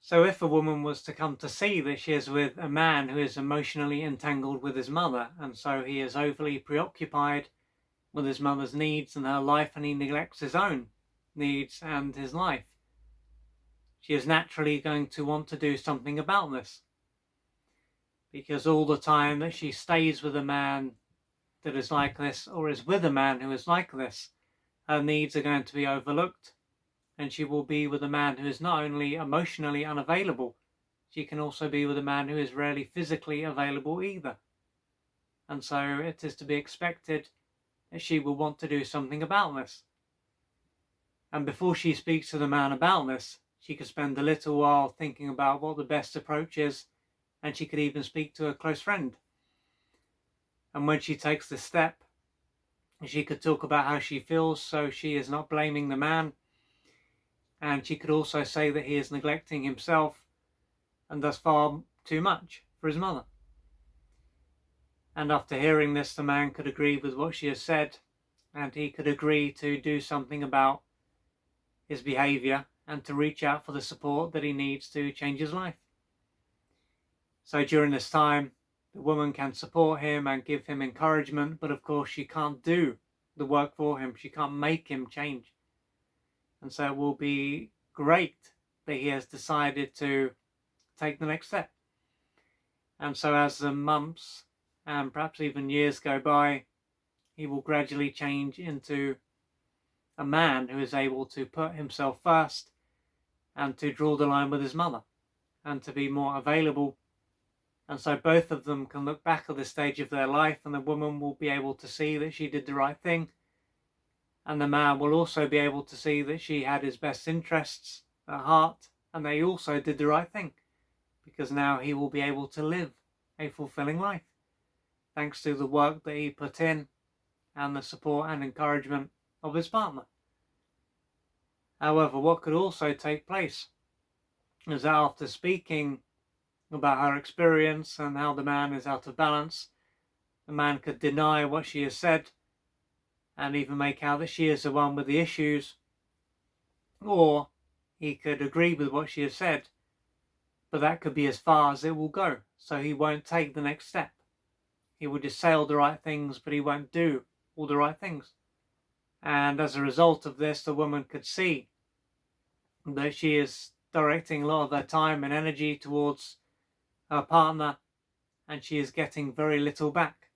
So if a woman was to come to see that she is with a man who is emotionally entangled with his mother, and so he is overly preoccupied with his mother's needs and her life, and he neglects his own needs and his life, she is naturally going to want to do something about this. Because all the time that she stays with a man that is like this, or is with a man who is like this, her needs are going to be overlooked, and she will be with a man who is not only emotionally unavailable, she can also be with a man who is rarely physically available either. And so it is to be expected that she will want to do something about this. And before she speaks to the man about this, she could spend a little while thinking about what the best approach is, and she could even speak to a close friend. And when she takes this step, she could talk about how she feels, so she is not blaming the man. And she could also say that he is neglecting himself and does far too much for his mother. And after hearing this, the man could agree with what she has said, and he could agree to do something about his behaviour and to reach out for the support that he needs to change his life. So during this time, the woman can support him and give him encouragement, but of course she can't do the work for him. She can't make him change. And so it will be great that he has decided to take the next step. And so as the months and perhaps even years go by, he will gradually change into a man who is able to put himself first and to draw the line with his mother and to be more available. And so both of them can look back at this stage of their life, and the woman will be able to see that she did the right thing, and the man will also be able to see that she had his best interests at heart, and they also did the right thing, because now he will be able to live a fulfilling life thanks to the work that he put in and the support and encouragement of his partner. However, what could also take place is that after speaking about her experience and how the man is out of balance, the man could deny what she has said and even make out that she is the one with the issues, or he could agree with what she has said, but that could be as far as it will go, so he won't take the next step. He will just say all the right things, but he won't do all the right things. And as a result of this, the woman could see that she is directing a lot of her time and energy towards her partner, and she is getting very little back.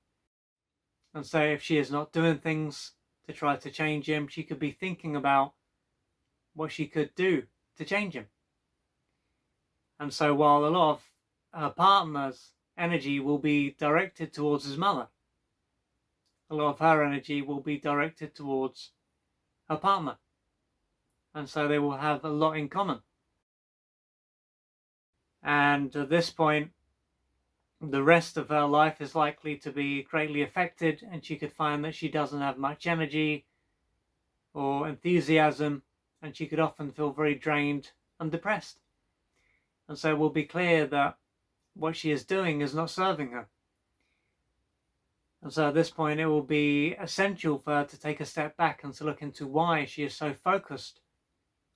And so if she is not doing things to try to change him, she could be thinking about what she could do to change him. And so while a lot of her partner's energy will be directed towards his mother, a lot of her energy will be directed towards her partner. And so they will have a lot in common. And at this point, the rest of her life is likely to be greatly affected, and she could find that she doesn't have much energy or enthusiasm, and she could often feel very drained and depressed. And so it will be clear that what she is doing is not serving her. And so at this point, it will be essential for her to take a step back and to look into why she is so focused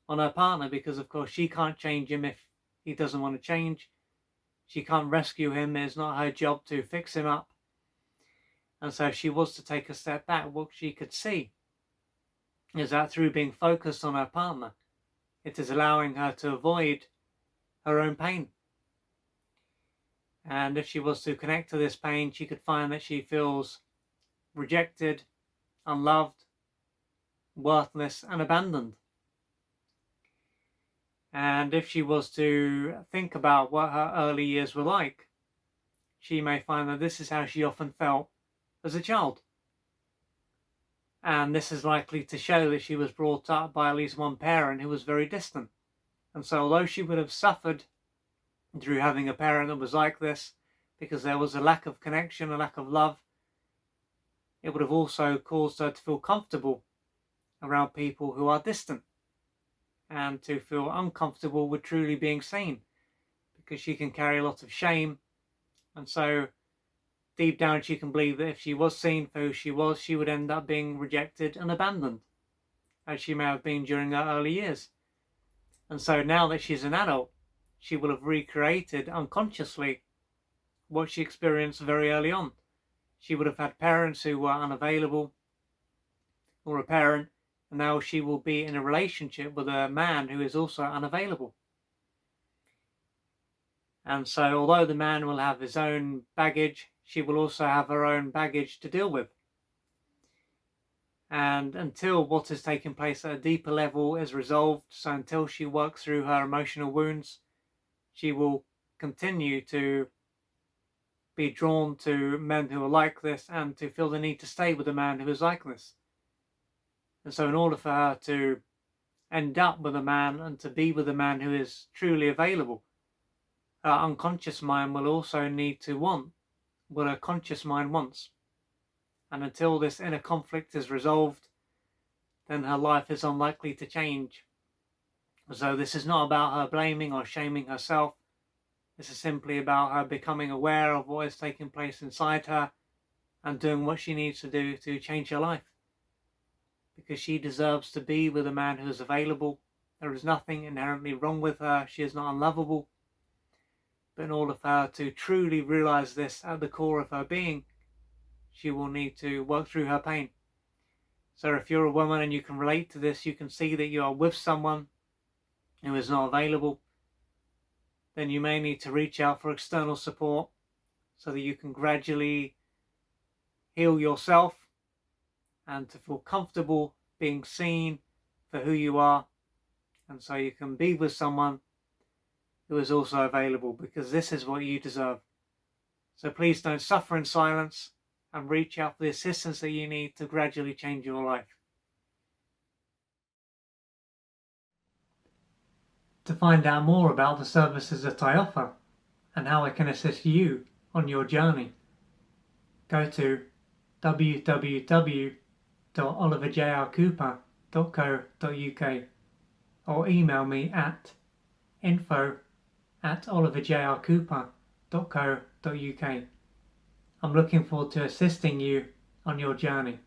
on her partner, because of course she can't change him if he doesn't want to change. She can't rescue him. It's not her job to fix him up. And so if she was to take a step back, what she could see is that through being focused on her partner, it is allowing her to avoid her own pain. And if she was to connect to this pain, she could find that she feels rejected, unloved, worthless, and abandoned. And if she was to think about what her early years were like, she may find that this is how she often felt as a child. And this is likely to show that she was brought up by at least one parent who was very distant. And so although she would have suffered through having a parent that was like this, because there was a lack of connection, a lack of love, it would have also caused her to feel comfortable around people who are distant, and to feel uncomfortable with truly being seen, because she can carry a lot of shame. And so deep down she can believe that if she was seen for who she was, she would end up being rejected and abandoned, as she may have been during her early years. And so now that she's an adult, she will have recreated unconsciously what she experienced very early on. She would have had parents who were unavailable, or a parent, and now she will be in a relationship with a man who is also unavailable. And so although the man will have his own baggage, she will also have her own baggage to deal with. And until what has taken place at a deeper level is resolved, so until she works through her emotional wounds, she will continue to be drawn to men who are like this and to feel the need to stay with a man who is like this. And so in order for her to end up with a man and to be with a man who is truly available, her unconscious mind will also need to want what her conscious mind wants. And until this inner conflict is resolved, then her life is unlikely to change. So this is not about her blaming or shaming herself. This is simply about her becoming aware of what is taking place inside her and doing what she needs to do to change her life. Because she deserves to be with a man who is available. There is nothing inherently wrong with her. She is not unlovable. But in order for her to truly realize this at the core of her being, she will need to work through her pain. So if you're a woman and you can relate to this, you can see that you are with someone who is not available, then you may need to reach out for external support so that you can gradually heal yourself and to feel comfortable being seen for who you are, and so you can be with someone who is also available, because this is what you deserve. So please don't suffer in silence and reach out for the assistance that you need to gradually change your life. To find out more about the services that I offer and how I can assist you on your journey, go to www.oliverjrcooper.co.uk or email me at info@oliverjrcooper.co.uk. I'm looking forward to assisting you on your journey.